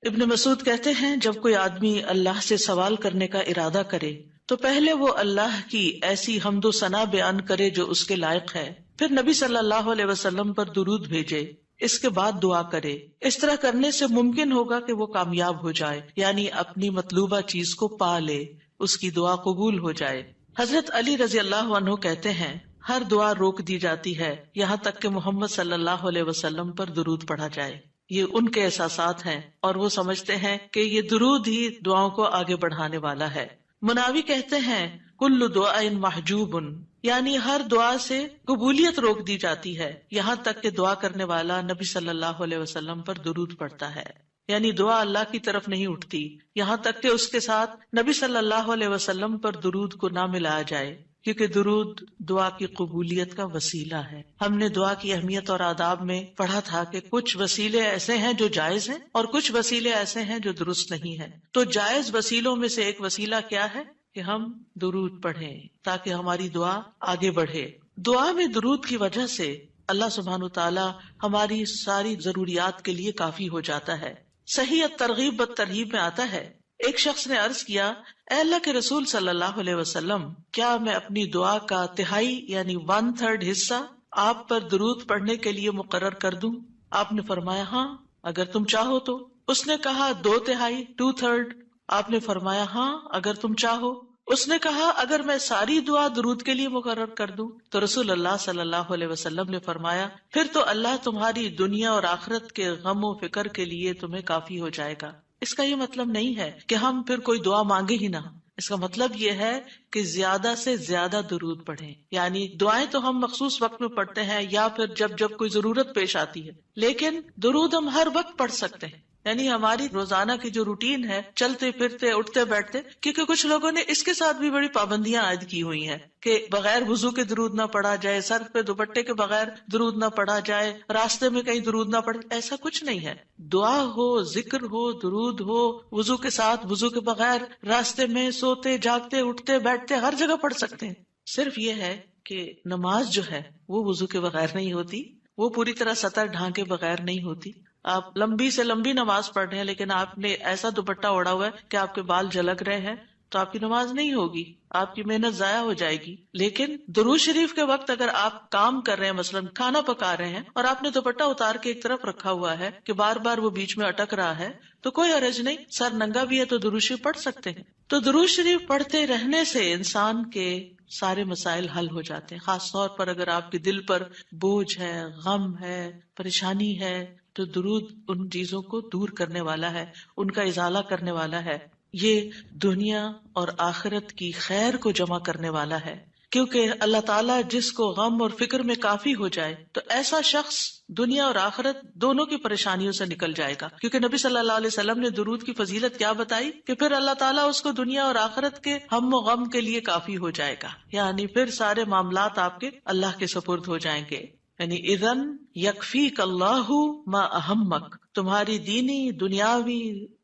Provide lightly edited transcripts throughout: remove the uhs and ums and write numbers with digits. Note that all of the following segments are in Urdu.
ابن مسعود کہتے ہیں جب کوئی آدمی اللہ سے سوال کرنے کا ارادہ کرے تو پہلے وہ اللہ کی ایسی حمد و ثنا بیان کرے جو اس کے لائق ہے، پھر نبی صلی اللہ علیہ وسلم پر درود بھیجے، اس کے بعد دعا کرے۔ اس طرح کرنے سے ممکن ہوگا کہ وہ کامیاب ہو جائے، یعنی اپنی مطلوبہ چیز کو پا لے، اس کی دعا قبول ہو جائے۔ حضرت علی رضی اللہ عنہ کہتے ہیں ہر دعا روک دی جاتی ہے یہاں تک کہ محمد صلی اللہ علیہ وسلم پر درود پڑھا جائے۔ یہ ان کے احساسات ہیں اور وہ سمجھتے ہیں کہ یہ درود ہی دعاؤں کو آگے بڑھانے والا ہے۔ مناوی کہتے ہیں کل دعاء محجوب، یعنی ہر دعا سے قبولیت روک دی جاتی ہے یہاں تک کہ دعا کرنے والا نبی صلی اللہ علیہ وسلم پر درود پڑھتا ہے، یعنی دعا اللہ کی طرف نہیں اٹھتی یہاں تک کہ اس کے ساتھ نبی صلی اللہ علیہ وسلم پر درود کو نہ ملایا جائے، کیونکہ درود دعا کی قبولیت کا وسیلہ ہے۔ ہم نے دعا کی اہمیت اور آداب میں پڑھا تھا کہ کچھ وسیلے ایسے ہیں جو جائز ہیں اور کچھ وسیلے ایسے ہیں جو درست نہیں ہیں۔ تو جائز وسیلوں میں سے ایک وسیلہ کیا ہے کہ ہم درود پڑھیں تاکہ ہماری دعا آگے بڑھے۔ دعا میں درود کی وجہ سے اللہ سبحانہ وتعالی ہماری ساری ضروریات کے لیے کافی ہو جاتا ہے۔ صحیح الترغیب والترہیب میں آتا ہے ایک شخص نے عرض کیا اے اللہ کے رسول صلی اللہ علیہ وسلم، کیا میں اپنی دعا کا تہائی یعنی 1/3 حصہ آپ پر درود پڑھنے کے لیے مقرر کر دوں؟ آپ نے فرمایا ہاں اگر تم چاہو تو۔ اس نے کہا 2/3 2/3؟ آپ نے فرمایا ہاں اگر تم چاہو۔ اس نے کہا اگر میں ساری دعا درود کے لیے مقرر کر دوں؟ تو رسول اللہ صلی اللہ علیہ وسلم نے فرمایا پھر تو اللہ تمہاری دنیا اور آخرت کے غم و فکر کے لیے تمہیں کافی ہو جائے گا۔ اس کا یہ مطلب نہیں ہے کہ ہم پھر کوئی دعا مانگے ہی نہ، اس کا مطلب یہ ہے کہ زیادہ سے زیادہ درود پڑھیں، یعنی دعائیں تو ہم مخصوص وقت میں پڑھتے ہیں یا پھر جب کوئی ضرورت پیش آتی ہے، لیکن درود ہم ہر وقت پڑھ سکتے ہیں، یعنی ہماری روزانہ کی جو روٹین ہے، چلتے پھرتے اٹھتے بیٹھتے، کیونکہ کچھ لوگوں نے اس کے ساتھ بھی بڑی پابندیاں عائد کی ہوئی ہیں کہ بغیر وضو کے درود نہ پڑھا جائے، سر پہ دوپٹے کے بغیر درود نہ پڑھا جائے، راستے میں کہیں درود نہ پڑھے۔ ایسا کچھ نہیں ہے، دعا ہو، ذکر ہو، درود ہو، وضو کے ساتھ، وضو کے بغیر، راستے میں، سوتے جاگتے اٹھتے بیٹھتے، ہر جگہ پڑھ سکتے ہیں۔ صرف یہ ہے کہ نماز جو ہے وہ وضو کے بغیر نہیں ہوتی، وہ پوری طرح سطر ڈھانکے بغیر نہیں ہوتی۔ آپ لمبی سے لمبی نماز پڑھ رہے ہیں لیکن آپ نے ایسا دوپٹہ اوڑا ہوا ہے کہ آپ کے بال جھلک رہے ہیں تو آپ کی نماز نہیں ہوگی، آپ کی محنت ضائع ہو جائے گی۔ لیکن درود شریف کے وقت اگر آپ کام کر رہے ہیں، مثلا کھانا پکا رہے ہیں اور آپ نے دوپٹہ اتار کے ایک طرف رکھا ہوا ہے کہ بار بار وہ بیچ میں اٹک رہا ہے تو کوئی حرج نہیں، سر ننگا بھی ہے تو درود شریف پڑھ سکتے ہیں۔ تو درود شریف پڑھتے رہنے سے انسان کے سارے مسائل حل ہو جاتے ہیں، خاص طور پر اگر آپ کے دل پر بوجھ ہے، غم ہے، پریشانی ہے تو درود ان چیزوں کو دور کرنے والا ہے، ان کا ازالہ کرنے والا ہے، یہ دنیا اور آخرت کی خیر کو جمع کرنے والا ہے، کیونکہ اللہ تعالیٰ جس کو غم اور فکر میں کافی ہو جائے تو ایسا شخص دنیا اور آخرت دونوں کی پریشانیوں سے نکل جائے گا، کیونکہ نبی صلی اللہ علیہ وسلم نے درود کی فضیلت کیا بتائی کہ پھر اللہ تعالیٰ اس کو دنیا اور آخرت کے ہم و غم کے لیے کافی ہو جائے گا، یعنی پھر سارے معاملات آپ کے اللہ کے سپرد ہو جائیں گے۔ یعنی اذن یکفیک اللہ ما اہمک، تمہاری دینی، دنیاوی،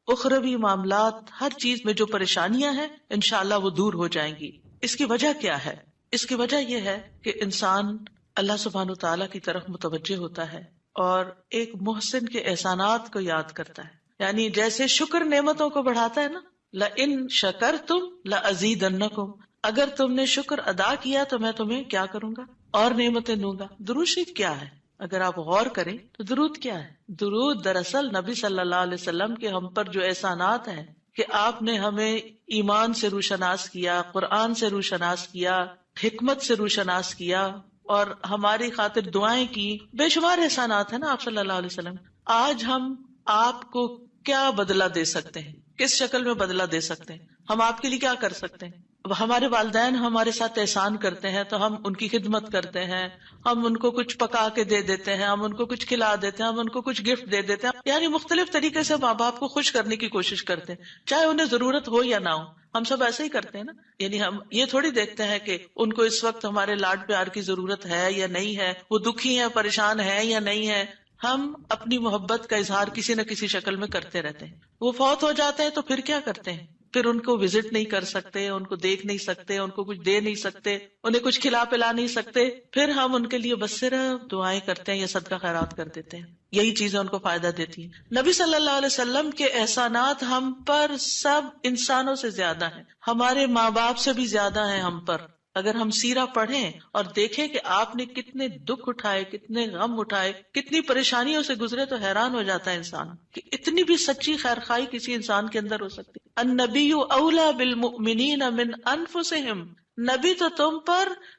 اخروی معاملات، ہر چیز میں جو پریشانیاں ہیں انشاءاللہ وہ دور ہو جائیں گی۔ اس کی وجہ کیا ہے؟ اس کی وجہ یہ ہے کہ انسان اللہ سبحانہ تعالیٰ کی طرف متوجہ ہوتا ہے اور ایک محسن کے احسانات کو یاد کرتا ہے، یعنی جیسے شکر نعمتوں کو بڑھاتا ہے نا، لئن شکرتم لازیدنکم، اگر تم نے شکر ادا کیا تو میں تمہیں کیا کروں گا؟ اور نعمتیں دوں گا۔ درود شریف کیا ہے؟ اگر آپ غور کریں تو درود کیا ہے؟ درود دراصل نبی صلی اللہ علیہ وسلم کے ہم پر جو احسانات ہیں کہ آپ نے ہمیں ایمان سے روشناس کیا، قرآن سے روشناس کیا، حکمت سے روشناس کیا اور ہماری خاطر دعائیں کی، بے شمار احسانات ہیں نا آپ صلی اللہ علیہ وسلم۔ آج ہم آپ کو کیا بدلہ دے سکتے ہیں؟ کس شکل میں بدلہ دے سکتے ہیں؟ ہم آپ کے لیے کیا کر سکتے ہیں؟ ہمارے والدین ہمارے ساتھ احسان کرتے ہیں تو ہم ان کی خدمت کرتے ہیں، ہم ان کو کچھ پکا کے دے دیتے ہیں، ہم ان کو کچھ کھلا دیتے ہیں، ہم ان کو کچھ گفٹ دے دیتے ہیں، یعنی مختلف طریقے سے ماں باپ کو خوش کرنے کی کوشش کرتے ہیں، چاہے انہیں ضرورت ہو یا نہ ہو۔ ہم سب ایسے ہی کرتے ہیں نا، یعنی ہم یہ تھوڑی دیکھتے ہیں کہ ان کو اس وقت ہمارے لاڈ پیار کی ضرورت ہے یا نہیں ہے، وہ دکھی ہیں، پریشان ہیں یا نہیں ہے۔ ہم اپنی محبت کا اظہار کسی نہ کسی شکل میں کرتے رہتے ہیں۔ وہ فوت ہو جاتے ہیں تو پھر کیا کرتے ہیں؟ پھر ان کو وزٹ نہیں کر سکتے، ان کو دیکھ نہیں سکتے، ان کو کچھ دے نہیں سکتے، انہیں کچھ کھلا پلا نہیں سکتے، پھر ہم ان کے لیے بس صرف دعائیں کرتے ہیں یا صدقہ خیرات کر دیتے ہیں۔ یہی چیزیں ان کو فائدہ دیتی ہیں۔ نبی صلی اللہ علیہ وسلم کے احسانات ہم پر سب انسانوں سے زیادہ ہیں، ہمارے ماں باپ سے بھی زیادہ ہیں ہم پر۔ اگر ہم سیرہ پڑھیں اور دیکھیں کہ آپ نے کتنے دکھ اٹھائے، کتنے غم اٹھائے، کتنی پریشانیوں سے گزرے، تو حیران ہو جاتا ہے انسان کہ اتنی بھی سچی خیرخواہی کسی انسان کے اندر ہو سکتی۔ النبی اولی بالمؤمنین من انفسہم، نبی تو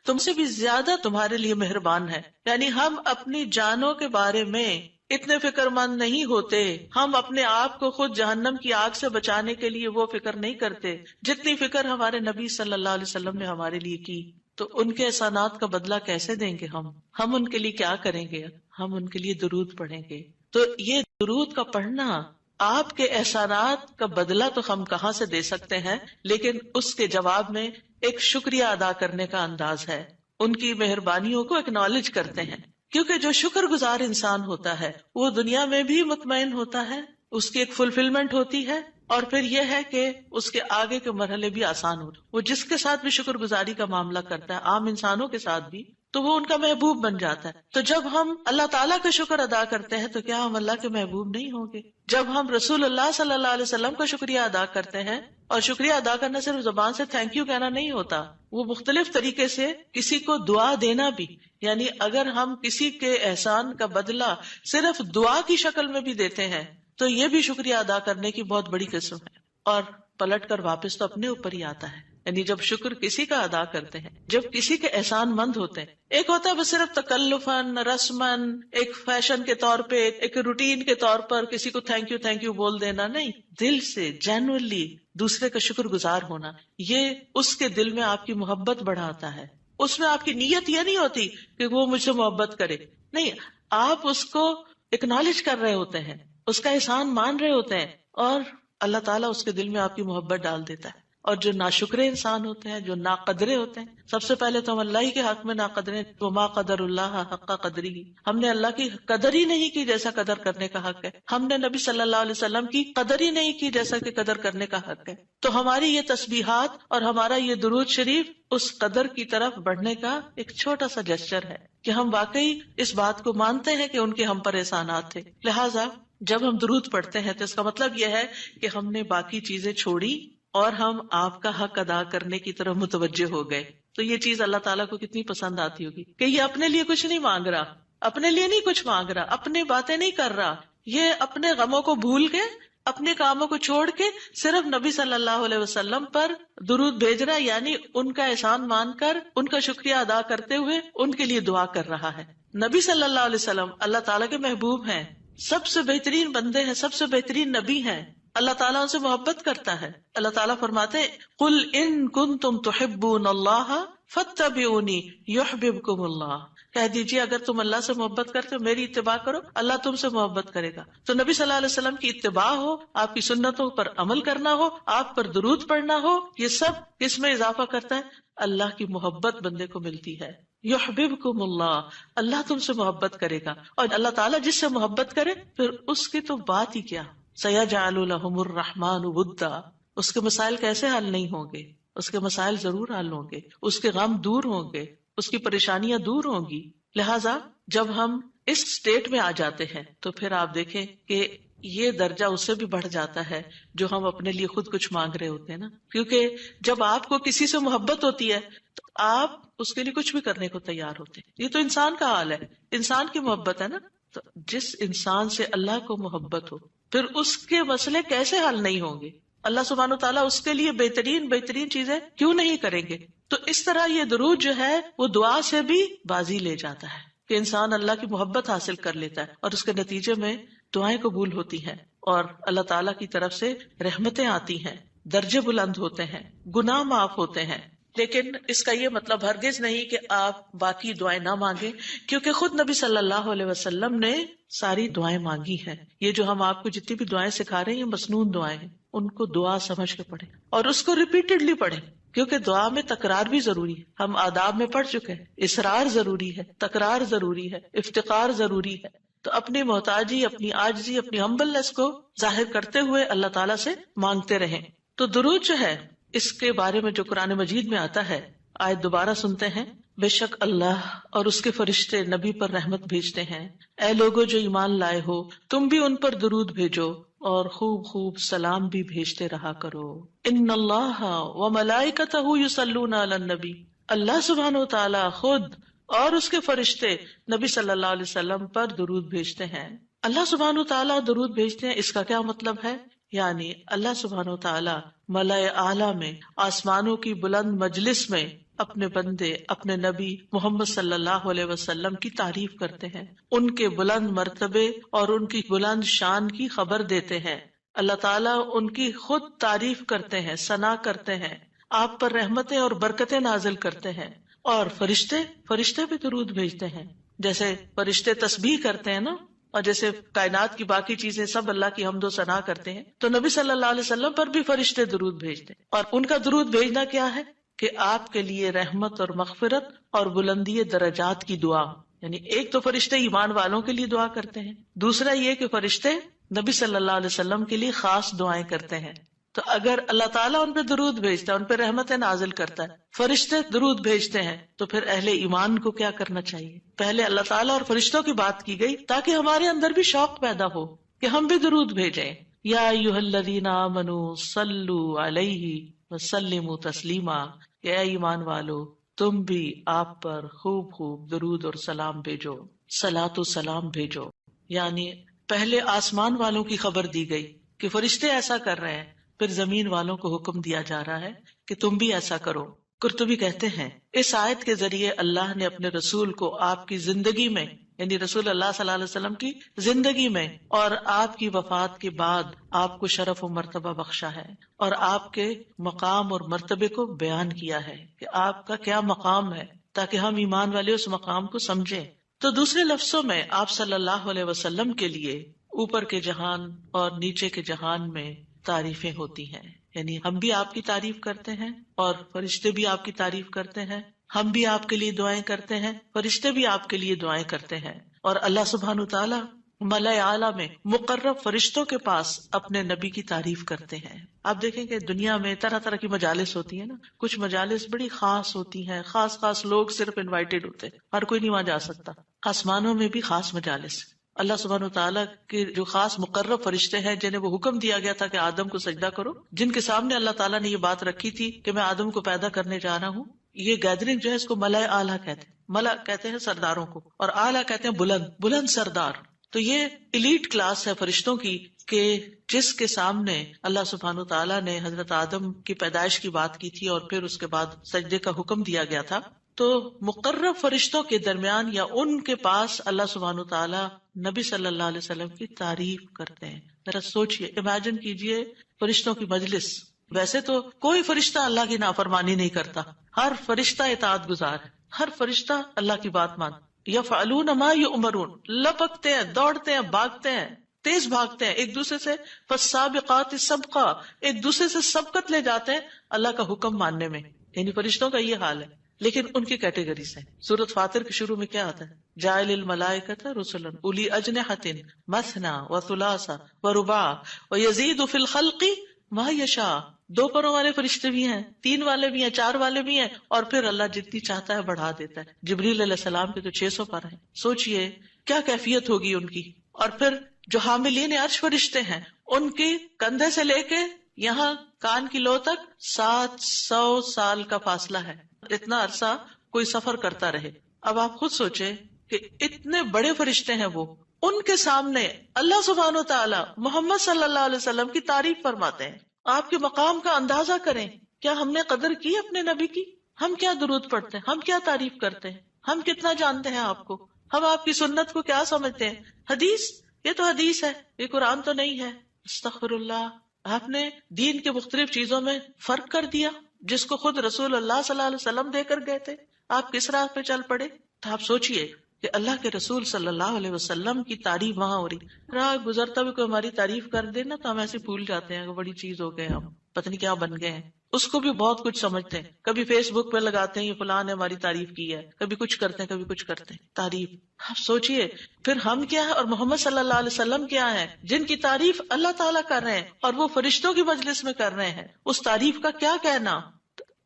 تم سے بھی زیادہ تمہارے لیے مہربان ہے۔ یعنی ہم اپنی جانوں کے بارے میں اتنے فکر مند نہیں ہوتے، ہم اپنے آپ کو خود جہنم کی آگ سے بچانے کے لیے وہ فکر نہیں کرتے جتنی فکر ہمارے نبی صلی اللہ علیہ وسلم نے ہمارے لیے کی۔ تو ان کے احسانات کا بدلہ کیسے دیں گے ہم ان کے لیے کیا کریں گے؟ ہم ان کے لیے درود پڑھیں گے۔ تو یہ درود کا پڑھنا، آپ کے احسانات کا بدلہ تو ہم کہاں سے دے سکتے ہیں، لیکن اس کے جواب میں ایک شکریہ ادا کرنے کا انداز ہے، ان کی مہربانیوں کو اکنالج کرتے ہیں، کیونکہ جو شکر گزار انسان ہوتا ہے وہ دنیا میں بھی مطمئن ہوتا ہے، اس کی ایک فلفلمنٹ ہوتی ہے، اور پھر یہ ہے کہ اس کے آگے کے مرحلے بھی آسان ہوتے۔ وہ جس کے ساتھ بھی شکر گزاری کا معاملہ کرتا ہے، عام انسانوں کے ساتھ بھی، تو وہ ان کا محبوب بن جاتا ہے۔ تو جب ہم اللہ تعالیٰ کا شکر ادا کرتے ہیں تو کیا ہم اللہ کے محبوب نہیں ہوں گے؟ جب ہم رسول اللہ صلی اللہ علیہ وسلم کا شکریہ ادا کرتے ہیں، اور شکریہ ادا کرنا صرف زبان سے تھینک یو کہنا نہیں ہوتا، وہ مختلف طریقے سے کسی کو دعا دینا بھی، یعنی اگر ہم کسی کے احسان کا بدلہ صرف دعا کی شکل میں بھی دیتے ہیں تو یہ بھی شکریہ ادا کرنے کی بہت بڑی قسم ہے، اور پلٹ کر واپس تو اپنے اوپر ہی آتا ہے۔ یعنی جب شکر کسی کا ادا کرتے ہیں، جب کسی کے احسان مند ہوتے ہیں، ایک ہوتا ہے بس صرف تکلفاً رسماً ایک فیشن کے طور پہ، ایک روٹین کے طور پر کسی کو تھینک یو بول دینا، نہیں، دل سے جینوئنلی دوسرے کا شکر گزار ہونا، یہ اس کے دل میں آپ کی محبت بڑھاتا ہے۔ اس میں آپ کی نیت یہ نہیں ہوتی کہ وہ مجھ سے محبت کرے، نہیں، آپ اس کو اکنالج کر رہے ہوتے ہیں، اس کا احسان مان رہے ہوتے ہیں، اور اللہ تعالیٰ اس کے دل میں آپ کی محبت ڈال دیتا ہے۔ اور جو ناشکرے انسان ہوتے ہیں، جو ناقدرے ہوتے ہیں، سب سے پہلے تو ہم اللہ ہی کے حق میں ناقدرے، وما قدر اللہ حق قدری، ہم نے اللہ کی قدر ہی نہیں کی جیسا قدر کرنے کا حق ہے، ہم نے نبی صلی اللہ علیہ وسلم کی قدر ہی نہیں کی جیسا کہ قدر کرنے کا حق ہے۔ تو ہماری یہ تسبیحات اور ہمارا یہ درود شریف اس قدر کی طرف بڑھنے کا ایک چھوٹا سا جسچر ہے کہ ہم واقعی اس بات کو مانتے ہیں کہ ان کے ہم پر احسانات تھے۔ لہٰذا جب ہم درود پڑھتے ہیں تو اس کا مطلب یہ ہے کہ ہم نے باقی چیزیں چھوڑی اور ہم آپ کا حق ادا کرنے کی طرف متوجہ ہو گئے۔ تو یہ چیز اللہ تعالیٰ کو کتنی پسند آتی ہوگی کہ یہ اپنے لیے کچھ نہیں مانگ رہا، اپنے لیے نہیں کچھ مانگ رہا، اپنی باتیں نہیں کر رہا، یہ اپنے غموں کو بھول کے، اپنے کاموں کو چھوڑ کے صرف نبی صلی اللہ علیہ وسلم پر درود بھیج رہا، یعنی ان کا احسان مان کر، ان کا شکریہ ادا کرتے ہوئے ان کے لیے دعا کر رہا ہے۔ نبی صلی اللہ علیہ وسلم اللہ تعالیٰ کے محبوب ہیں، سب سے بہترین بندے ہیں، سب سے بہترین نبی ہیں، اللہ تعالیٰ ان سے محبت کرتا ہے۔ اللہ تعالیٰ فرماتے ہیں قُلْ إِن كُنتُمْ تُحِبُّونَ اللَّهَ فَاتَّبِعُونِي يُحْبِبْكُمُ اللَّهُ، کہہ دیجیے اگر تم اللہ سے محبت کرتے ہو میری اتباع کرو، اللہ تم سے محبت کرے گا۔ تو نبی صلی اللہ علیہ وسلم کی اتباع ہو، آپ کی سنتوں پر عمل کرنا ہو، آپ پر درود پڑھنا ہو، یہ سب کس میں اضافہ کرتا ہے؟ اللہ کی محبت بندے کو ملتی ہے۔ یحببکم اللہ، اللہ تم سے محبت کرے گا، اور اللہ تعالیٰ جس سے محبت کرے پھر اس کی تو بات ہی کیا، سیجعل لہم الرحمن ودا، اس کے مسائل کیسے حل نہیں ہوں گے؟ اس کے مسائل ضرور حل ہوں گے، اس کے غم دور ہوں گے، اس کی پریشانیاں دور ہوں گی۔ لہٰذا جب ہم اس سٹیٹ میں آ جاتے ہیں تو پھر آپ دیکھیں کہ یہ درجہ اس سے بھی بڑھ جاتا ہے جو ہم اپنے لیے خود کچھ مانگ رہے ہوتے ہیں نا، کیونکہ جب آپ کو کسی سے محبت ہوتی ہے تو آپ اس کے لیے کچھ بھی کرنے کو تیار ہوتے ہیں۔ یہ تو انسان کا حال ہے، انسان کی محبت ہے نا، تو جس انسان سے اللہ کو محبت ہو پھر اس کے مسئلے کیسے حل نہیں ہوں گے؟ اللہ سبحانہ وتعالیٰ اس کے لیے بہترین چیزیں کیوں نہیں کریں گے؟ تو اس طرح یہ درود جو ہے وہ دعا سے بھی بازی لے جاتا ہے کہ انسان اللہ کی محبت حاصل کر لیتا ہے، اور اس کے نتیجے میں دعائیں قبول ہوتی ہیں، اور اللہ تعالیٰ کی طرف سے رحمتیں آتی ہیں، درجے بلند ہوتے ہیں، گناہ معاف ہوتے ہیں۔ لیکن اس کا یہ مطلب ہرگز نہیں کہ آپ باقی دعائیں نہ مانگیں، کیونکہ خود نبی صلی اللہ علیہ وسلم نے ساری دعائیں مانگی ہیں۔ یہ جو ہم آپ کو جتنی بھی دعائیں سکھا رہے ہیں یہ مسنون دعائیں ہیں، ان کو دعا سمجھ کے پڑھیں اور اس کو ریپیٹڈلی پڑھیں، کیونکہ دعا میں تکرار بھی ضروری ہے۔ ہم آداب میں پڑھ چکے ہیں، اصرار ضروری ہے، تکرار ضروری ہے، افتقار ضروری ہے۔ تو اپنی محتاجی، اپنی عاجزی، اپنی ہمبلنس کو ظاہر کرتے ہوئے اللہ تعالیٰ سے مانگتے رہیں۔ تو درود جو ہے اس کے بارے میں جو قرآن مجید میں آتا ہے، آیت دوبارہ سنتے ہیں بے شک اللہ اور اس کے فرشتے نبی پر رحمت بھیجتے ہیں. اے لوگو جو ایمان لائے ہو تم بھی ان پر درود بھیجو اور خوب خوب سلام بھی بھیجتے رہا کرو. ان اللہ وملائکتہ یصلون علی النبی، اللہ سبحانہ و تعالی خود اور اس کے فرشتے نبی صلی اللہ علیہ وسلم پر درود بھیجتے ہیں. اللہ سبحانہ و تعالی درود بھیجتے ہیں، اس کا کیا مطلب ہے؟ یعنی اللہ سبحانہ و تعالی ملائے اعلیٰ میں، آسمانوں کی بلند مجلس میں اپنے بندے، اپنے نبی محمد صلی اللہ علیہ وسلم کی تعریف کرتے ہیں، ان کے بلند مرتبے اور ان کی بلند شان کی خبر دیتے ہیں. اللہ تعالیٰ ان کی خود تعریف کرتے ہیں، ثنا کرتے ہیں، آپ پر رحمتیں اور برکتیں نازل کرتے ہیں. اور فرشتے بھی درود بھیجتے ہیں. جیسے فرشتے تسبیح کرتے ہیں نا، اور جیسے کائنات کی باقی چیزیں سب اللہ کی حمد و ثنا کرتے ہیں، تو نبی صلی اللہ علیہ وسلم پر بھی فرشتے درود بھیجتے ہیں. اور ان کا درود بھیجنا کیا ہے کہ آپ کے لیے رحمت اور مغفرت اور بلندی درجات کی دعا. یعنی ایک تو فرشتے ایمان والوں کے لیے دعا کرتے ہیں، دوسرا یہ کہ فرشتے نبی صلی اللہ علیہ وسلم کے لیے خاص دعائیں کرتے ہیں. تو اگر اللہ تعالیٰ ان پہ درود بھیجتا ہے، ان پہ رحمتیں نازل کرتا ہے، فرشتے درود بھیجتے ہیں، تو پھر اہل ایمان کو کیا کرنا چاہیے؟ پہلے اللہ تعالیٰ اور فرشتوں کی بات کی گئی تاکہ ہمارے اندر بھی شوق پیدا ہو کہ ہم بھی درود بھیجیں. یا ایھا الذین آمنوا صلوا علیہ وسلموا تسلیما، اے ایمان والو تم بھی آپ پر خوب خوب درود اور سلام بھیجو، صلاۃ و سلام بھیجو. یعنی پہلے آسمان والوں کی خبر دی گئی کہ فرشتے ایسا کر رہے ہیں، پھر زمین والوں کو حکم دیا جا رہا ہے کہ تم بھی ایسا کرو. قرطبی کہتے ہیں اس آیت کے ذریعے اللہ نے اپنے رسول کو آپ کی زندگی میں، یعنی رسول اللہ صلی اللہ علیہ وسلم کی زندگی میں اور آپ کی وفات کے بعد آپ کو شرف و مرتبہ بخشا ہے، اور آپ کے مقام اور مرتبے کو بیان کیا ہے کہ آپ کا کیا مقام ہے، تاکہ ہم ایمان والے اس مقام کو سمجھیں. تو دوسرے لفظوں میں آپ صلی اللہ علیہ وسلم کے لیے اوپر کے جہان اور نیچے کے جہان میں تعریفیں ہوتی ہیں. یعنی ہم بھی آپ کی تعریف کرتے ہیں اور فرشتے بھی آپ کی تعریف کرتے ہیں، ہم بھی آپ کے لیے دعائیں کرتے ہیں، فرشتے بھی آپ کے لیے دعائیں کرتے ہیں. اور اللہ سبحانہ تعالیٰ ملائے اعلیٰ میں مقرب فرشتوں کے پاس اپنے نبی کی تعریف کرتے ہیں. آپ دیکھیں کہ دنیا میں طرح طرح کی مجالس ہوتی ہیں نا، کچھ مجالس بڑی خاص ہوتی ہیں، خاص لوگ صرف انوائٹیڈ ہوتے ہیں، ہر کوئی نہیں وہاں جا سکتا. آسمانوں میں بھی خاص مجالس، اللہ سبحانہ وتعالیٰ کے جو خاص مقرب فرشتے ہیں جنہیں وہ حکم دیا گیا تھا کہ آدم کو سجدہ کرو، جن کے سامنے اللہ تعالیٰ نے یہ بات رکھی تھی کہ میں آدم کو پیدا کرنے جا رہا ہوں. یہ گیدرنگ جو ہے اس کو ملائے اعلیٰ کہتے ہیں. ملا کہتے ہیں سرداروں کو، اور اعلیٰ کہتے ہیں بلند سردار. تو یہ ایلیٹ کلاس ہے فرشتوں کی کہ جس کے سامنے اللہ سبحانہ تعالیٰ نے حضرت آدم کی پیدائش کی بات کی تھی اور پھر اس کے بعد سجدے کا حکم دیا گیا تھا. تو مقرب فرشتوں کے درمیان یا ان کے پاس اللہ سبحانہ تعالیٰ نبی صلی اللہ علیہ وسلم کی تعریف کرتے ہیں. ذرا سوچئے، امیجن کیجئے فرشتوں کی مجلس. ویسے تو کوئی فرشتہ اللہ کی نافرمانی نہیں کرتا، ہر فرشتہ اطاعت گزار ہے، ہر فرشتہ اللہ کی بات مانتا. یفعلون ما یؤمرون، لپکتے ہیں، دوڑتے ہیں، بھاگتے ہیں، تیز بھاگتے ہیں ایک دوسرے سے. فالسابقات سبقا، ایک دوسرے سے سبقت لے جاتے ہیں اللہ کا حکم ماننے میں. یعنی فرشتوں کا یہ حال ہے. لیکن ان کی کیٹیگریز ہیں. سورۃ فاطر کے شروع میں کیا آتا ہے؟ جاعل الملائکۃ رسلا اولی اجنحۃ مثنی وثلاث ورباع ویزید فی الخلق ما یشاء. 2 پروں والے فرشتے بھی ہیں، 3 والے بھی ہیں، 4 والے بھی ہیں، اور پھر اللہ جتنی چاہتا ہے بڑھا دیتا ہے. جبریل علیہ السلام کے تو 600 پر ہیں. سوچئے کیا کیفیت ہوگی ان کی. اور پھر جو حاملین عرش فرشتے ہیں ان کی کندھے سے لے کے یہاں کان کی لو تک 700 سال کا فاصلہ ہے. اتنا عرصہ کوئی سفر کرتا رہے. اب آپ خود سوچیں کہ اتنے بڑے فرشتے ہیں وہ، ان کے سامنے اللہ سبحانہ و تعالی محمد صلی اللہ علیہ وسلم کی تعریف فرماتے ہیں. آپ کے مقام کا اندازہ کریں. کیا ہم نے قدر کی اپنے نبی کی؟ ہم کیا درود پڑھتے ہیں، ہم کیا تعریف کرتے ہیں، ہم کتنا جانتے ہیں آپ کو، ہم آپ کی سنت کو کیا سمجھتے ہیں. حدیث، یہ تو حدیث ہے، یہ قرآن تو نہیں ہے. استغفر اللہ. آپ نے دین کے مختلف چیزوں میں فرق کر دیا جس کو خود رسول اللہ صلی اللہ علیہ وسلم دے کر گئے تھے. آپ کس راہ پہ چل پڑے. تو آپ سوچئے کہ اللہ کے رسول صلی اللہ علیہ وسلم کی تعریف وہاں ہو رہی. راہ گزرتا بھی کوئی ہماری تعریف کر دے نا تو ہم ایسے بھول جاتے ہیں کہ بڑی چیز ہو گئے، ہم پتہ نہیں کیا بن گئے ہیں. اس کو بھی بہت کچھ سمجھتے ہیں. کبھی فیس بک پہ لگاتے ہیں یہ فلاں نے ہماری تعریف کی ہے، کبھی کچھ کرتے ہیں، کبھی کچھ کرتے ہیں تعریف. آپ سوچئے پھر ہم کیا ہے اور محمد صلی اللہ علیہ وسلم کیا ہے جن کی تعریف اللہ تعالیٰ کر رہے ہیں اور وہ فرشتوں کی مجلس میں کر رہے ہیں. اس تعریف کا کیا کہنا.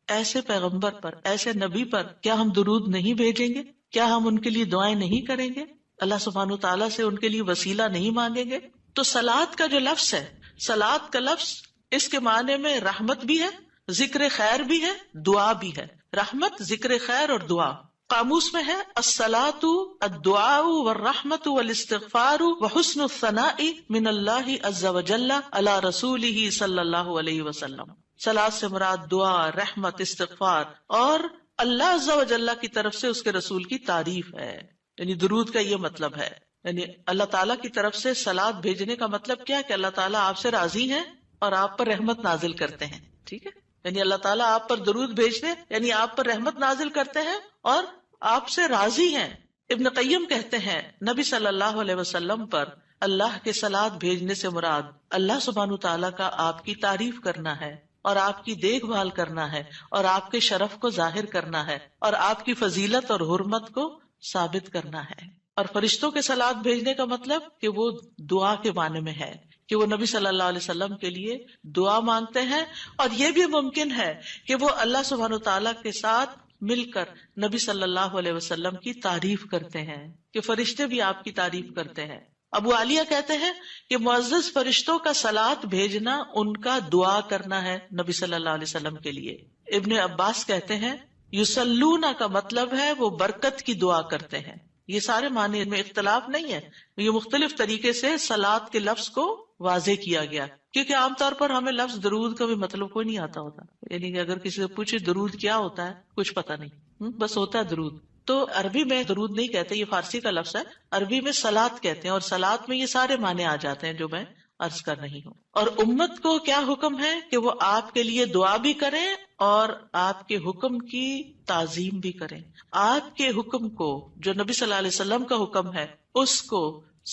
ایسے پیغمبر پر، ایسے نبی پر کیا ہم درود نہیں بھیجیں گے؟ کیا ہم ان کے لیے دعائیں نہیں کریں گے؟ اللہ سبحانہ وتعالیٰ سے ان کے لیے وسیلہ نہیں مانگیں گے؟ تو صلات کا جو لفظ ہے، صلات کا لفظ اس کے معنی میں رحمت بھی ہے، ذکر خیر بھی ہے، دعا بھی ہے۔ رحمت، ذکر خیر اور دعا۔ قاموس میں ہے الصلاۃ الدعاء والرحمت والاستغفار وحسن الثناء من اللہ عز وجل علی رسولہ صلی اللہ علیہ وسلم۔ صلاۃ سے مراد دعا، رحمت، استغفار اور اللہ عز وجل کی طرف سے اس کے رسول کی تعریف ہے، یعنی درود کا یہ مطلب ہے۔ یعنی اللہ تعالیٰ کی طرف سے صلاۃ بھیجنے کا مطلب کیا کہ اللہ تعالیٰ آپ سے راضی ہیں اور آپ پر رحمت نازل کرتے ہیں، ٹھیک ہے؟ یعنی اللہ تعالیٰ آپ پر درود بھیجتے یعنی آپ پر رحمت نازل کرتے ہیں اور آپ سے راضی ہیں۔ ابن قیم کہتے ہیں نبی صلی اللہ علیہ وسلم پر اللہ کے صلاۃ بھیجنے سے مراد اللہ سبحانہ تعالیٰ کا آپ کی تعریف کرنا ہے اور آپ کی دیکھ بھال کرنا ہے اور آپ کے شرف کو ظاہر کرنا ہے اور آپ کی فضیلت اور حرمت کو ثابت کرنا ہے۔ اور فرشتوں کے صلاۃ بھیجنے کا مطلب کہ وہ دعا کے معنی میں ہے کہ وہ نبی صلی اللہ علیہ وسلم کے لیے دعا مانگتے ہیں، اور یہ بھی ممکن ہے کہ وہ اللہ سبحانہ تعالیٰ کے ساتھ مل کر نبی صلی اللہ علیہ وسلم کی تعریف کرتے ہیں، کہ فرشتے بھی آپ کی تعریف کرتے ہیں۔ ابو عالیہ کہتے ہیں کہ معزز فرشتوں کا صلاۃ بھیجنا ان کا دعا کرنا ہے نبی صلی اللہ علیہ وسلم کے لیے۔ ابن عباس کہتے ہیں یصلون کا مطلب ہے وہ برکت کی دعا کرتے ہیں۔ یہ سارے معنی میں اختلاف نہیں ہے، یہ مختلف طریقے سے صلاۃ کے لفظ کو واضح کیا گیا، کیونکہ عام طور پر ہمیں لفظ درود کا بھی مطلب کوئی نہیں آتا ہوتا، یعنی کہ اگر کسی سے پوچھے درود کیا ہوتا ہے کچھ پتہ نہیں، بس ہوتا ہے درود۔ تو عربی میں درود نہیں کہتے، یہ فارسی کا لفظ ہے، عربی میں صلاۃ کہتے ہیں، اور صلاۃ میں یہ سارے معنی آ جاتے ہیں جو میں عرض کر رہی ہوں۔ اور امت کو کیا حکم ہے کہ وہ آپ کے لیے دعا بھی کریں اور آپ کے حکم کی تعظیم بھی کریں۔ آپ کے حکم کو، جو نبی صلی اللہ علیہ وسلم کا حکم ہے، اس کو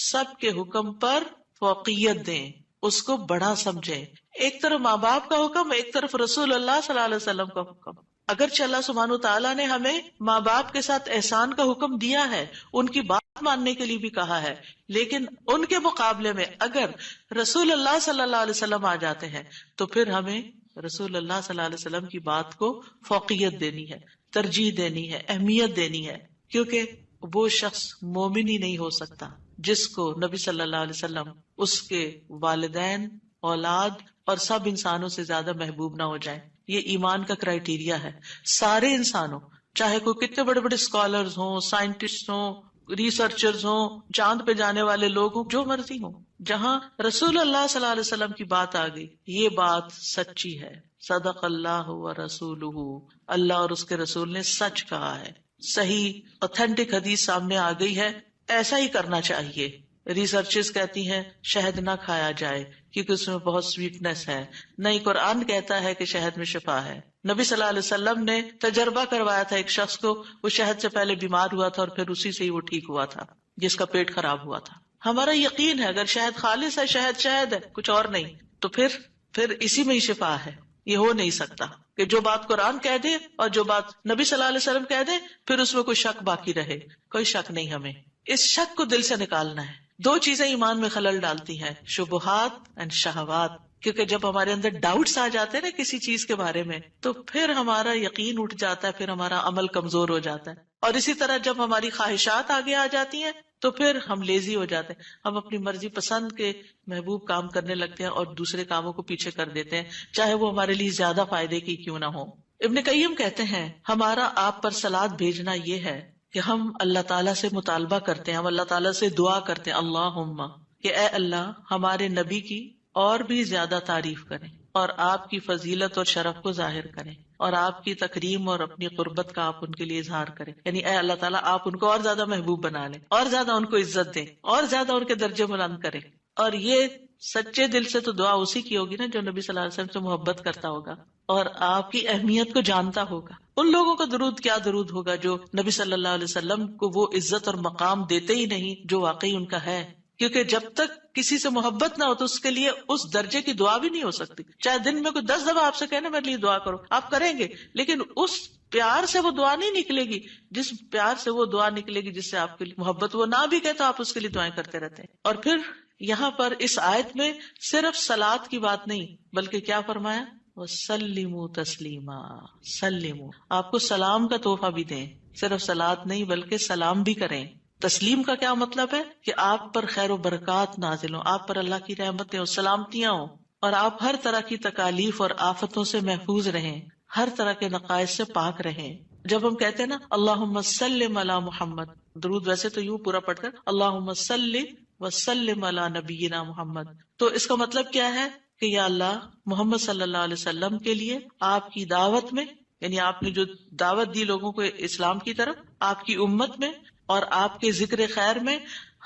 سب کے حکم پر فوقیت دیں، اس کو بڑا سمجھیں۔ ایک طرف ماں باپ کا حکم، ایک طرف رسول اللہ صلی اللہ علیہ وسلم کا حکم۔ اگرچہ اللہ سبحانہ تعالیٰ نے ہمیں ماں باپ کے ساتھ احسان کا حکم دیا ہے، ان کی بات ماننے کے لیے بھی کہا ہے، لیکن ان کے مقابلے میں اگر رسول اللہ صلی اللہ علیہ وسلم آ جاتے ہیں تو پھر ہمیں رسول اللہ صلی اللہ علیہ وسلم کی بات کو فوقیت دینی ہے، ترجیح دینی ہے، اہمیت دینی ہے، کیونکہ وہ شخص مومن ہی نہیں ہو سکتا جس کو نبی صلی اللہ علیہ وسلم اس کے والدین، اولاد اور سب انسانوں سے زیادہ محبوب نہ ہو جائے۔ یہ ایمان کا کرائیٹیریا ہے۔ سارے انسانوں، چاہے کوئی کتنے بڑے بڑے اسکالرز ہوں، سائنٹسٹ ہوں، ریسرچرز ہوں، چاند پہ جانے والے لوگ ہوں، جو مرضی ہوں، جہاں رسول اللہ صلی اللہ علیہ وسلم کی بات آ گئی، یہ بات سچی ہے۔ صدق اللہ و رسولہ، اللہ اور اس کے رسول نے سچ کہا ہے، صحیح اوتھینٹک حدیث سامنے آ گئی ہے، ایسا ہی کرنا چاہیے۔ ریسرچز کہتی ہیں شہد نہ کھایا جائے کیونکہ اس میں بہت سویٹنس ہے، نہیں قرآن کہتا ہے کہ شہد میں شفا ہے۔ نبی صلی اللہ علیہ وسلم نے تجربہ کروایا تھا ایک شخص کو، وہ شہد سے پہلے بیمار ہوا تھا اور پھر اسی سے ہی وہ ٹھیک ہوا تھا جس کا پیٹ خراب ہوا تھا۔ ہمارا یقین ہے اگر شہد خالص ہے، شہد ہے کچھ اور نہیں، تو پھر اسی میں ہی شفا ہے۔ یہ ہو نہیں سکتا کہ جو بات قرآن کہہ دے اور جو بات نبی صلی اللہ علیہ وسلم کہہ دے پھر اس میں کوئی شک باقی رہے۔ کوئی شک نہیں، ہمیں اس شک کو دل سے نکالنا ہے۔ دو چیزیں ایمان میں خلل ڈالتی ہیں، شبہات اینڈ شہوات، کیونکہ جب ہمارے اندر ڈاؤٹس آ جاتے ہیں نا کسی چیز کے بارے میں تو پھر ہمارا یقین اٹھ جاتا ہے، پھر ہمارا عمل کمزور ہو جاتا ہے، اور اسی طرح جب ہماری خواہشات آگے آ جاتی ہیں تو پھر ہم لیزی ہو جاتے ہیں، ہم اپنی مرضی پسند کے محبوب کام کرنے لگتے ہیں اور دوسرے کاموں کو پیچھے کر دیتے ہیں، چاہے وہ ہمارے لیے زیادہ فائدے کی کیوں نہ ہو۔ ابن قیم کہتے ہیں ہمارا آپ پر صلاۃ بھیجنا یہ ہے کہ ہم اللہ تعالیٰ سے مطالبہ کرتے ہیں، ہم اللہ تعالیٰ سے دعا کرتے ہیں، اللہم، کہ اے اللہ ہمارے نبی کی اور بھی زیادہ تعریف کریں اور آپ کی فضیلت اور شرف کو ظاہر کریں اور آپ کی تکریم اور اپنی قربت کا آپ ان کے لیے اظہار کریں، یعنی اے اللہ تعالیٰ آپ ان کو اور زیادہ محبوب بنا لیں، اور زیادہ ان کو عزت دیں، اور زیادہ ان کے درجے بلند کریں۔ اور یہ سچے دل سے تو دعا اسی کی ہوگی نا جو نبی صلی اللہ علیہ وسلم سے محبت کرتا ہوگا اور آپ کی اہمیت کو جانتا ہوگا۔ ان لوگوں کا درود کیا درود ہوگا جو نبی صلی اللہ علیہ وسلم کو وہ عزت اور مقام دیتے ہی نہیں جو واقعی ان کا ہے، کیونکہ جب تک کسی سے محبت نہ ہو تو اس کے لیے اس درجے کی دعا بھی نہیں ہو سکتی۔ چاہے دن میں کوئی 10 دفعہ آپ سے کہنا میرے لیے دعا کرو، آپ کریں گے، لیکن اس پیار سے وہ دعا نہیں نکلے گی جس پیار سے وہ دعا نکلے گی جس سے آپ کے لیے محبت، وہ نہ بھی کہے تو آپ اس کے لیے دعائیں کرتے رہتے ہیں۔ اور پھر یہاں پر اس آیت میں صرف صلاۃ کی بات نہیں بلکہ کیا فرمایا، وسلموا تسلیما. سلموا، آپ کو سلام کا تحفہ بھی دیں، صرف صلات نہیں بلکہ سلام بھی کریں. تسلیم کا کیا مطلب ہے؟ کہ آپ پر خیر و برکات نازل ہوں، آپ پر اللہ کی رحمتیں ہوں، سلامتیاں ہوں، اور آپ ہر طرح کی تکالیف اور آفتوں سے محفوظ رہیں، ہر طرح کے نقائص سے پاک رہیں. جب ہم کہتے ہیں نا اللہم سلم علی محمد، درود ویسے تو یوں پورا پڑھ کر اللہم صلی وسلم علی نبینا محمد، تو اس کا مطلب کیا ہے کہ یا اللہ محمد صلی اللہ علیہ وسلم کے لیے آپ کی دعوت میں، یعنی آپ نے جو دعوت دی لوگوں کو اسلام کی طرف، آپ کی امت میں اور آپ کے ذکر خیر میں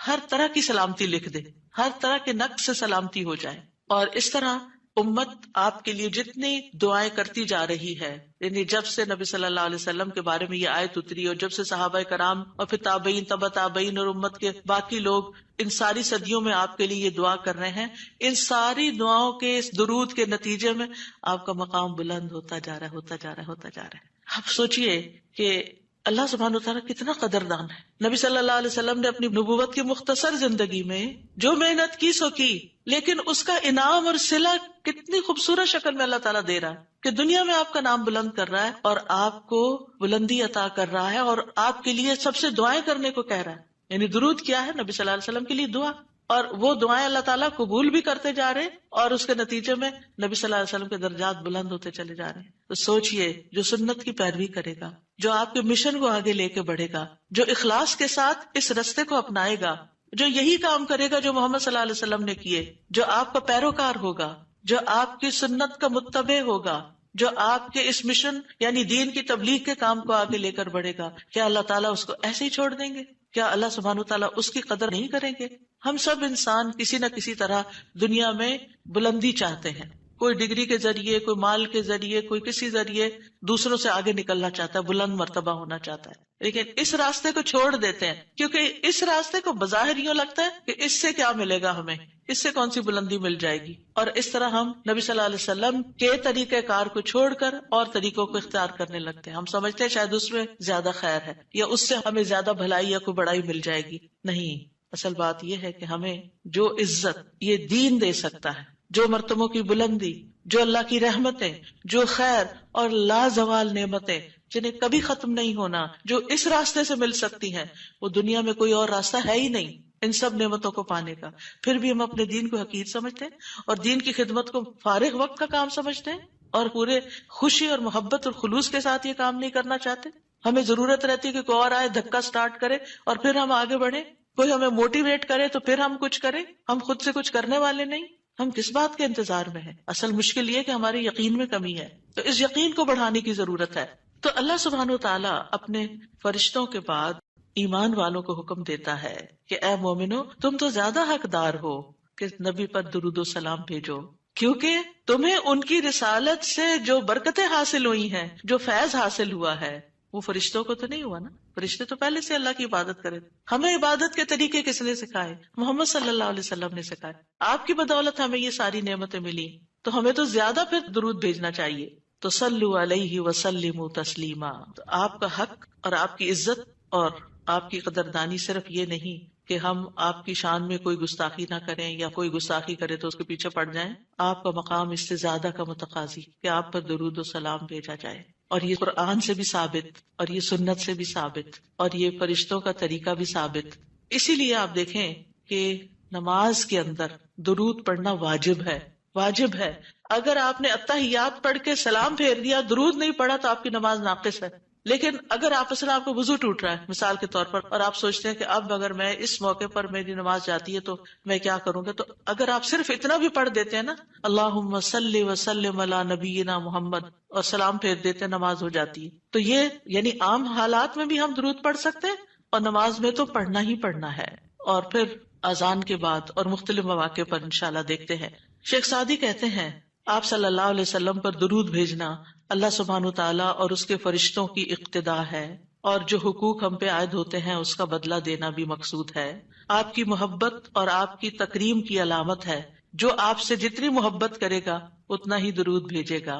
ہر طرح کی سلامتی لکھ دے، ہر طرح کے نقص سے سلامتی ہو جائے. اور اس طرح امت آپ کے لیے جتنی دعائیں کرتی جا رہی ہے، یعنی جب سے نبی صلی اللہ علیہ وسلم کے بارے میں یہ آیت اتری اور جب سے صحابہ کرام اور پھر تابعین تبع تابعین اور امت کے باقی لوگ ان ساری صدیوں میں آپ کے لیے یہ دعا کر رہے ہیں، ان ساری دعاؤں کے اس درود کے نتیجے میں آپ کا مقام بلند ہوتا جا رہا ہے، ہوتا جا رہا ہے، ہوتا جا رہا ہے. آپ سوچئے کہ اللہ سبحانہ وتعالیٰ کتنا قدردان ہے. نبی صلی اللہ علیہ وسلم نے اپنی نبوت کی مختصر زندگی میں جو محنت کی سو کی، لیکن اس کا انعام اور صلہ کتنی خوبصورت شکل میں اللہ تعالیٰ دے رہا ہے کہ دنیا میں آپ کا نام بلند کر رہا ہے اور آپ کو بلندی عطا کر رہا ہے اور آپ کے لیے سب سے دعائیں کرنے کو کہہ رہا ہے. یعنی درود کیا ہے؟ نبی صلی اللہ علیہ وسلم کے لیے دعا، اور وہ دعائیں اللہ تعالیٰ قبول بھی کرتے جا رہے اور اس کے نتیجے میں نبی صلی اللہ علیہ وسلم کے درجات بلند ہوتے چلے جا رہے ہیں. تو سوچئے جو سنت کی پیروی کرے گا، جو آپ کے مشن کو آگے لے کے بڑھے گا، جو اخلاص کے ساتھ اس رستے کو اپنائے گا، جو یہی کام کرے گا جو محمد صلی اللہ علیہ وسلم نے کیے، جو آپ کا پیروکار ہوگا، جو آپ کی سنت کا متبع ہوگا، جو آپ کے اس مشن یعنی دین کی تبلیغ کے کام کو آگے لے کر بڑھے گا، کیا اللہ تعالیٰ اس کو ایسے ہی چھوڑ دیں گے؟ کیا اللہ سبحانہ تعالیٰ اس کی قدر نہیں کریں گے؟ ہم سب انسان کسی نہ کسی طرح دنیا میں بلندی چاہتے ہیں، کوئی ڈگری کے ذریعے، کوئی مال کے ذریعے، کوئی کسی ذریعے دوسروں سے آگے نکلنا چاہتا ہے، بلند مرتبہ ہونا چاہتا ہے. لیکن اس راستے کو چھوڑ دیتے ہیں کیونکہ اس راستے کو بظاہر یوں لگتا ہے کہ اس سے کیا ملے گا، ہمیں اس سے کون سی بلندی مل جائے گی، اور اس طرح ہم نبی صلی اللہ علیہ وسلم کے طریقہ کار کو چھوڑ کر اور طریقوں کو اختیار کرنے لگتے ہیں. ہم سمجھتے ہیں شاید اس میں زیادہ خیر ہے یا اس سے ہمیں زیادہ بھلائی یا کوئی بڑائی مل جائے گی. نہیں، اصل بات یہ ہے کہ ہمیں جو عزت یہ دین دے سکتا ہے، جو مرتبوں کی بلندی، جو اللہ کی رحمتیں، جو خیر اور لازوال نعمتیں جنہیں کبھی ختم نہیں ہونا، جو اس راستے سے مل سکتی ہیں، وہ دنیا میں کوئی اور راستہ ہے ہی نہیں ان سب نعمتوں کو پانے کا. پھر بھی ہم اپنے دین کو حقیر سمجھتے ہیں اور دین کی خدمت کو فارغ وقت کا کام سمجھتے ہیں اور پورے خوشی اور محبت اور خلوص کے ساتھ یہ کام نہیں کرنا چاہتے. ہمیں ضرورت رہتی ہے کہ کوئی اور آئے، دھکا سٹارٹ کرے اور پھر ہم آگے بڑھیں، کوئی ہمیں موٹیویٹ کرے تو پھر ہم کچھ کریں. ہم خود سے کچھ کرنے والے نہیں. ہم کس بات کے انتظار میں ہیں؟ اصل مشکل یہ کہ ہمارے یقین میں کمی ہے، تو اس یقین کو بڑھانے کی ضرورت ہے. تو اللہ سبحانہ وتعالیٰ اپنے فرشتوں کے بعد ایمان والوں کو حکم دیتا ہے کہ اے مومنو، تم تو زیادہ حقدار ہو کہ نبی پر درود و سلام بھیجو، کیونکہ تمہیں ان کی رسالت سے جو برکتیں حاصل ہوئی ہیں، جو فیض حاصل ہوا ہے، وہ فرشتوں کو تو نہیں ہوا نا. فرشتے تو پہلے سے اللہ کی عبادت کرے. ہمیں عبادت کے طریقے کس نے سکھائے؟ محمد صلی اللہ علیہ وسلم نے سکھائے. آپ کی بدولت ہمیں یہ ساری نعمتیں ملی، تو ہمیں تو زیادہ پھر درود بھیجنا چاہیے. تو صلو علیہ وسلموا تسلیما. تو آپ کا حق اور آپ کی عزت اور آپ کی قدردانی صرف یہ نہیں کہ ہم آپ کی شان میں کوئی گستاخی نہ کریں یا کوئی گستاخی کرے تو اس کے پیچھے پڑ جائیں. آپ کا مقام اس سے زیادہ کا متقاضی کہ آپ پر درود و سلام بھیجا جائے. اور یہ قرآن سے بھی ثابت اور یہ سنت سے بھی ثابت اور یہ فرشتوں کا طریقہ بھی ثابت. اسی لیے آپ دیکھیں کہ نماز کے اندر درود پڑھنا واجب ہے، واجب ہے. اگر آپ نے اتحیات پڑھ کے سلام پھیر دیا، درود نہیں پڑھا، تو آپ کی نماز ناقص ہے. لیکن اگر آپ کو وضو ٹوٹ رہا ہے مثال کے طور پر، اور آپ سوچتے ہیں کہ اب اگر میں اس موقع پر میری نماز جاتی ہے تو میں کیا کروں گا، تو اگر آپ صرف اتنا بھی پڑھ دیتے ہیں نا اللہم صلی وسلم علی نبینا محمد اور سلام پھیر دیتے ہیں، نماز ہو جاتی ہے. تو یہ یعنی عام حالات میں بھی ہم درود پڑھ سکتے ہیں اور نماز میں تو پڑھنا ہی پڑھنا ہے. اور پھر اذان کے بعد اور مختلف مواقع پر انشاءاللہ دیکھتے ہیں. شیخ سعدی کہتے ہیں آپ صلی اللہ علیہ وسلم پر درود بھیجنا اللہ سبحانہ تعالیٰ اور اس کے فرشتوں کی اقتدا ہے، اور جو حقوق ہم پہ عائد ہوتے ہیں اس کا بدلہ دینا بھی مقصود ہے. آپ کی محبت اور آپ کی تکریم کی علامت ہے. جو آپ سے جتنی محبت کرے گا اتنا ہی درود بھیجے گا.